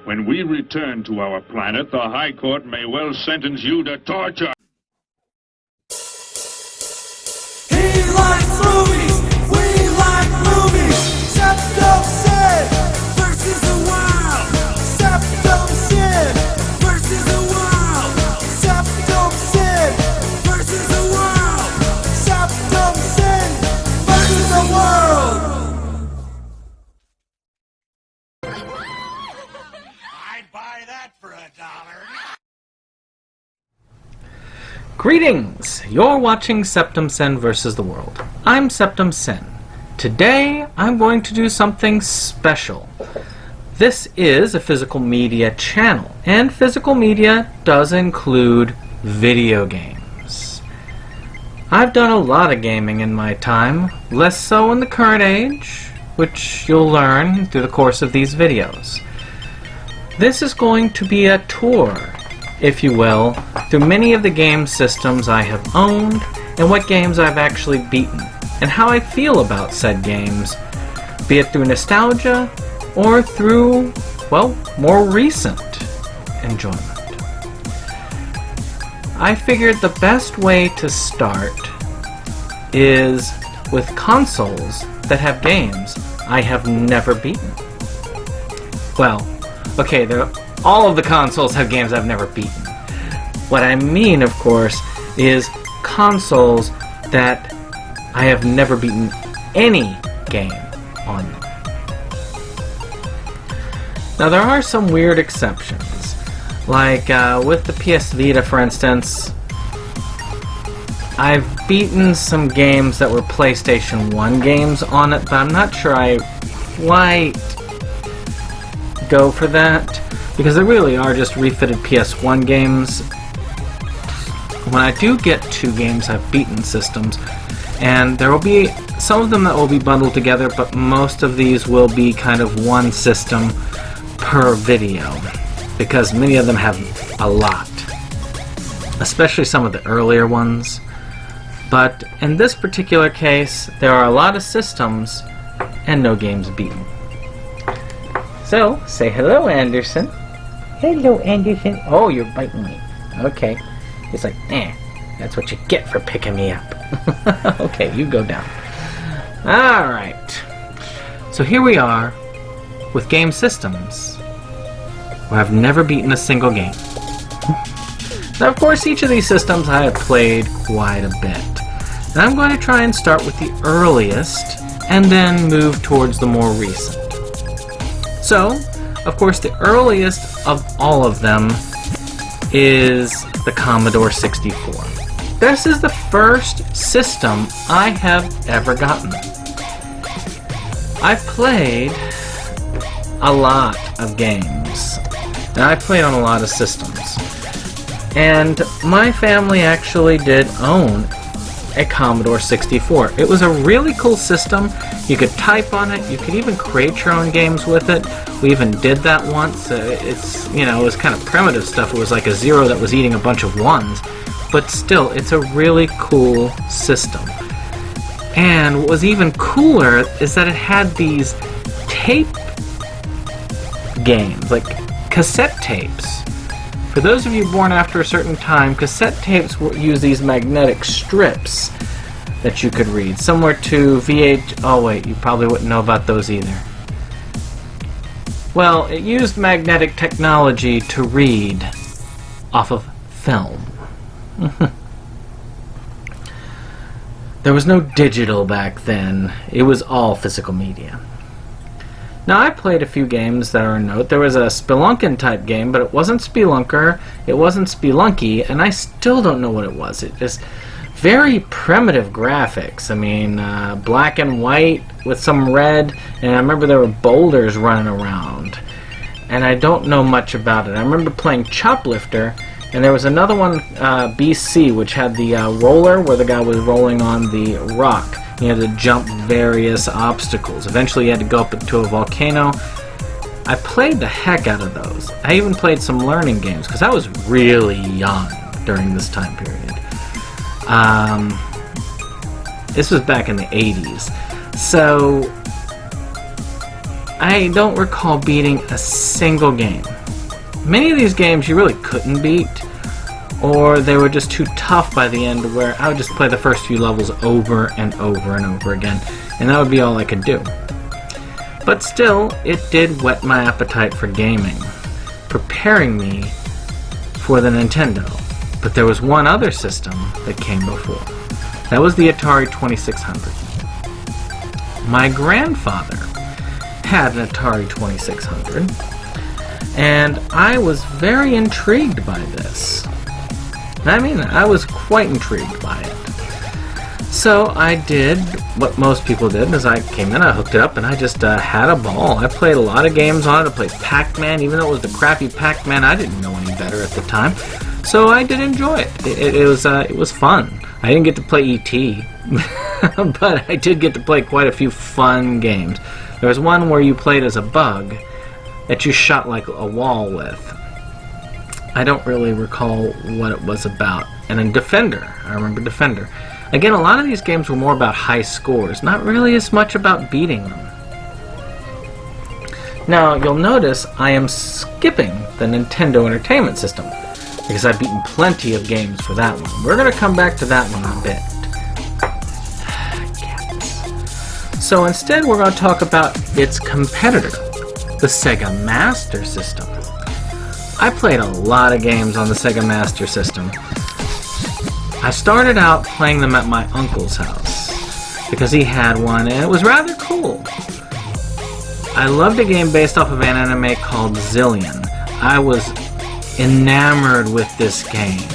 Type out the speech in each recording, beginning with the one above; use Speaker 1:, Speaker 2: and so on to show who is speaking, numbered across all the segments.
Speaker 1: When we return to our planet, the High Court may well sentence you to torture.
Speaker 2: He likes movies, we like movies. Septum Sin versus the world. Septum Sin versus the world. Septum Sin versus the world. Septum Sin versus the world. I'd buy that for $1.
Speaker 3: Greetings! You're watching Septum Sin vs. the World. I'm Septum Sin. Today, I'm going to do something special. This is a physical media channel, and physical media does include video games. I've done a lot of gaming in my time, less so in the current age, which you'll learn through the course of these videos. This is going to be a tour, if you will, through many of the game systems I have owned and what games I've actually beaten, and how I feel about said games, be it through nostalgia or through, well, more recent enjoyment. I figured the best way to start is with consoles that have games I have never beaten. Well, okay, all of the consoles have games I've never beaten. What I mean, of course, is consoles that I have never beaten any game on them. Now, there are some weird exceptions. Like, with the PS Vita, for instance, I've beaten some games that were PlayStation 1 games on it, but I'm not sure I quite go for that, because they really are just refitted PS1 games. When I do get two games I've beaten systems, and there will be some of them that will be bundled together, but most of these will be kind of one system per video, because many of them have a lot, especially some of the earlier ones. But in this particular case, there are a lot of systems and no games beaten. So, say hello, Anderson. Hello, Anderson. Oh, you're biting me. Okay. It's like, that's what you get for picking me up. Okay, you go down. Alright. So here we are with game systems where I've never beaten a single game. Now, of course, each of these systems I have played quite a bit. And I'm going to try and start with the earliest and then move towards the more recent. So, of course, the earliest of all of them is the Commodore 64. This is the first system I have ever gotten. I've played a lot of games, and I played on a lot of systems. And my family actually did own a Commodore 64. It was a really cool system. You could type on it. You could even create your own games with it. We even did that once. It's, you know, it was kind of primitive stuff. It was like a 0 that was eating a bunch of 1s. But still, it's a really cool system. And what was even cooler is that it had these tape games, like cassette tapes. For those of you born after a certain time, cassette tapes use these magnetic strips that you could read, similar to VH... Oh wait, you probably wouldn't know about those either. Well, it used magnetic technology to read off of film. There was no digital back then. It was all physical media. Now, I played a few games that are a note. There was a Spelunkin type game, but it wasn't Spelunker, it wasn't Spelunky, and I still don't know what it was. It just very primitive graphics. I mean, black and white with some red, and I remember there were boulders running around. And I don't know much about it. I remember playing Choplifter, and there was another one, BC, which had the roller where the guy was rolling on the rock. You had to jump various obstacles. Eventually you had to go up to a volcano. I played the heck out of those. I even played some learning games, because I was really young during this time period. This was back in the 80s. So I don't recall beating a single game. Many of these games you really couldn't beat, or they were just too tough by the end where I would just play the first few levels over and over and over again, and that would be all I could do. But still, it did whet my appetite for gaming, preparing me for the Nintendo. But there was one other system that came before. That was the Atari 2600. My grandfather had an Atari 2600, and I was very intrigued by this. I mean, I was quite intrigued by it. So I did what most people did, is I came in, I hooked it up, and I just had a ball. I played a lot of games on it. I played Pac-Man, even though it was the crappy Pac-Man, I didn't know any better at the time. So I did enjoy it. It was fun. I didn't get to play E.T., but I did get to play quite a few fun games. There was one where you played as a bug that you shot like a wall with. I don't really recall what it was about. And then Defender. I remember Defender. Again, a lot of these games were more about high scores, not really as much about beating them. Now, you'll notice I am skipping the Nintendo Entertainment System, because I've beaten plenty of games for that one. We're going to come back to that one in a bit. So instead, we're going to talk about its competitor, the Sega Master System. I played a lot of games on the Sega Master System. I started out playing them at my uncle's house because he had one and it was rather cool. I loved a game based off of an anime called Zillion. I was enamored with this game.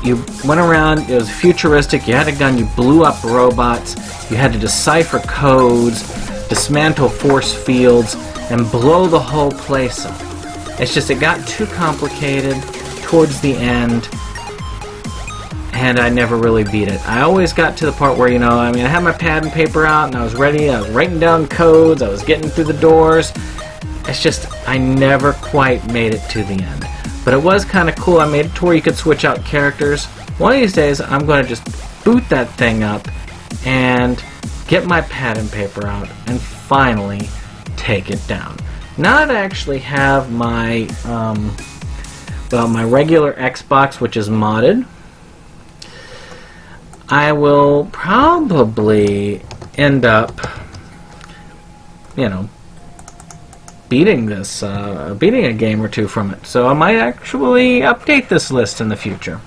Speaker 3: You went around, it was futuristic, you had a gun, you blew up robots, you had to decipher codes, dismantle force fields, and blow the whole place up. It's just, it got too complicated towards the end, and I never really beat it. I always got to the part where, I had my pad and paper out, and I was ready, I was writing down codes, I was getting through the doors. It's just, I never quite made it to the end. But it was kind of cool. I made it to where you could switch out characters. One of these days, I'm going to just boot that thing up and get my pad and paper out and finally take it down. Now that I actually have my, my regular Xbox, which is modded, I will probably end up, beating a game or two from it. So I might actually update this list in the future.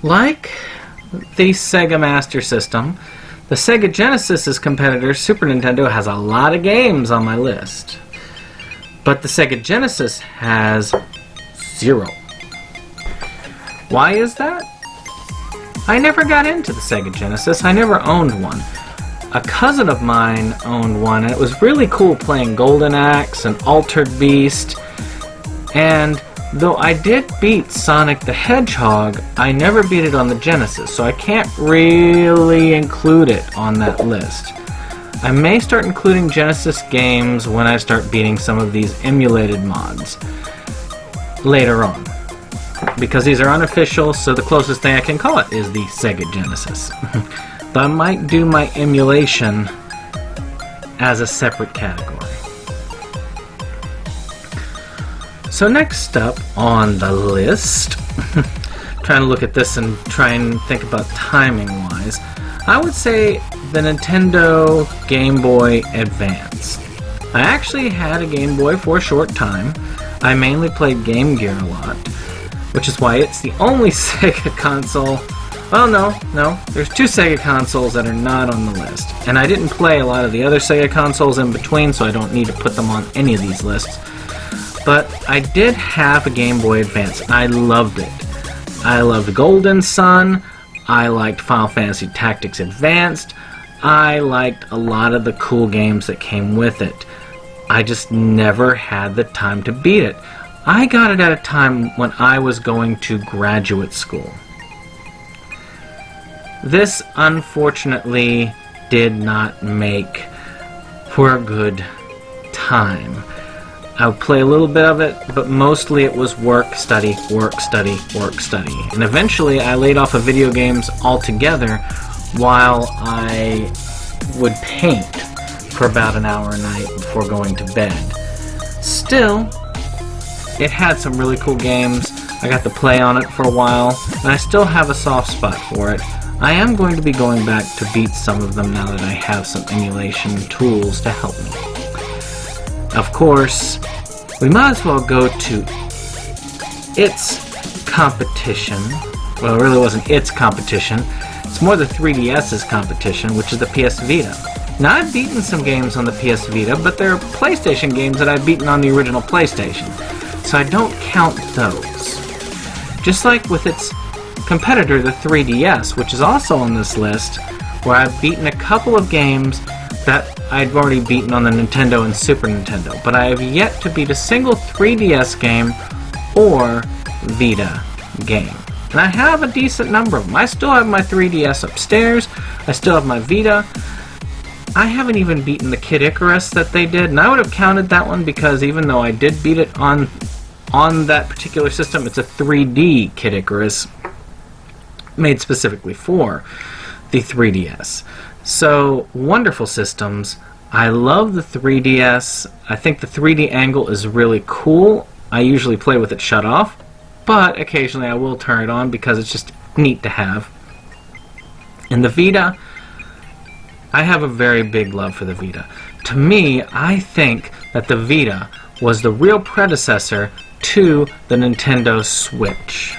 Speaker 3: Like the Sega Master System, the Sega Genesis's competitor, Super Nintendo, has a lot of games on my list. But the Sega Genesis has 0. Why is that? I never got into the Sega Genesis. I never owned one. A cousin of mine owned one, and it was really cool playing Golden Axe and Altered Beast. And though I did beat Sonic the Hedgehog, I never beat it on the Genesis, so I can't really include it on that list. I may start including Genesis games when I start beating some of these emulated mods later on, because these are unofficial, so the closest thing I can call it is the Sega Genesis. But I might do my emulation as a separate category. So next up on the list, trying to look at this and try and think about timing wise, I would say the Nintendo Game Boy Advance. I actually had a Game Boy for a short time. I mainly played Game Gear a lot, which is why it's the only Sega console. Well, no, there's 2 Sega consoles that are not on the list. And I didn't play a lot of the other Sega consoles in between, so I don't need to put them on any of these lists. But I did have a Game Boy Advance. I loved it. I loved Golden Sun. I liked Final Fantasy Tactics Advanced. I liked a lot of the cool games that came with it. I just never had the time to beat it. I got it at a time when I was going to graduate school. This, unfortunately, did not make for a good time. I would play a little bit of it, but mostly it was work, study, work, study, work, study. And eventually I laid off of video games altogether while I would paint. for about an hour a night before going to bed. Still, it had some really cool games. I got to play on it for a while, and I still have a soft spot for it. I am going to be going back to beat some of them now that I have some emulation tools to help me. Of course, we might as well go to its competition. Well, it really wasn't its competition. It's more the 3DS's competition, which is the PS Vita. Now, I've beaten some games on the PS Vita, but they're PlayStation games that I've beaten on the original PlayStation, so I don't count those. Just like with its competitor, the 3DS, which is also on this list, where I've beaten a couple of games that I'd already beaten on the Nintendo and Super Nintendo, but I have yet to beat a single 3DS game or Vita game. And I have a decent number of them. I still have my 3DS upstairs. I still have my Vita. I haven't even beaten the Kid Icarus that they did, and I would have counted that one because even though I did beat it on that particular system, it's a 3D Kid Icarus made specifically for the 3DS. So, wonderful systems. I love the 3DS. I think the 3D angle is really cool. I usually play with it shut off, but occasionally I will turn it on because it's just neat to have. In the Vita, I have a very big love for the Vita. To me, I think that the Vita was the real predecessor to the Nintendo Switch.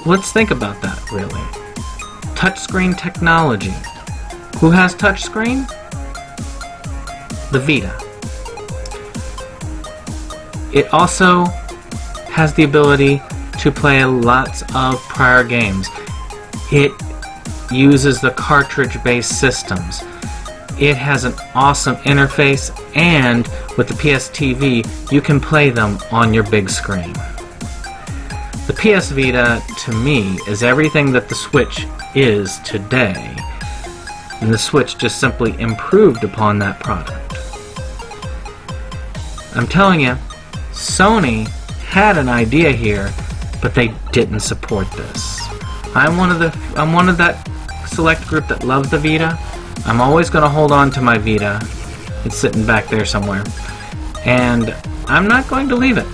Speaker 3: Let's think about that, really. Touchscreen technology. Who has touchscreen? The Vita. It also has the ability to play lots of prior games. It uses the cartridge-based systems. It has an awesome interface, and with the PS TV, you can play them on your big screen. The PS Vita, to me, is everything that the Switch is today, and the Switch just simply improved upon that product. I'm telling you, Sony had an idea here, but they didn't support this. I'm one of that select group that loves the Vita. I'm always going to hold on to my Vita. It's sitting back there somewhere, and I'm not going to leave it.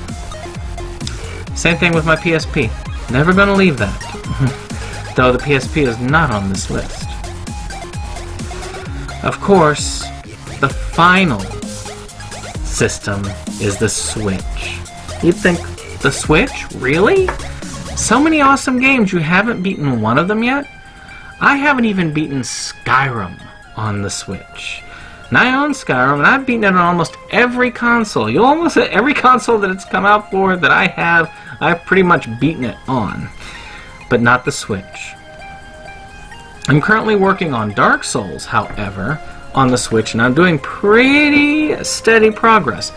Speaker 3: Same thing with my PSP. Never going to leave that. Though the PSP is not on this list. Of course, the final system is the Switch. You'd think, the Switch? Really? So many awesome games, you haven't beaten one of them yet? I haven't even beaten Skyrim on the Switch. And I own Skyrim, and I've beaten it on almost every console. Every console that it's come out for that I have, I've pretty much beaten it on. But not the Switch. I'm currently working on Dark Souls, however, on the Switch, and I'm doing pretty steady progress.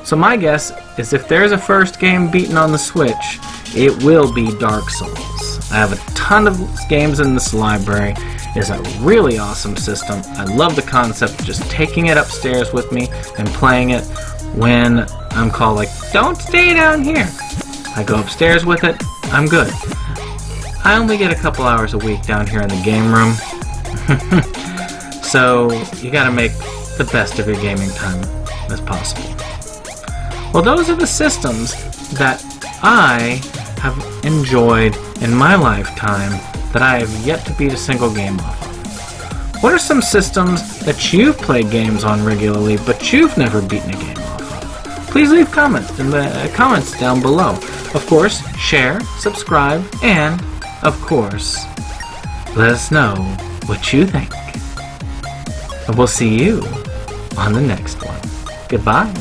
Speaker 3: So my guess is if there's a first game beaten on the Switch, it will be Dark Souls. I have a ton of games in this library. It's a really awesome system. I love the concept of just taking it upstairs with me and playing it when I'm called, like, don't stay down here. I go upstairs with it, I'm good. I only get a couple hours a week down here in the game room. So you gotta make the best of your gaming time as possible. Well, those are the systems that I have enjoyed in my lifetime that I have yet to beat a single game off of. What are some systems that you've played games on regularly but you've never beaten a game off of? Please leave comments in the comments down below. Of course, share, subscribe, and, of course, let us know what you think. And we'll see you on the next one. Goodbye.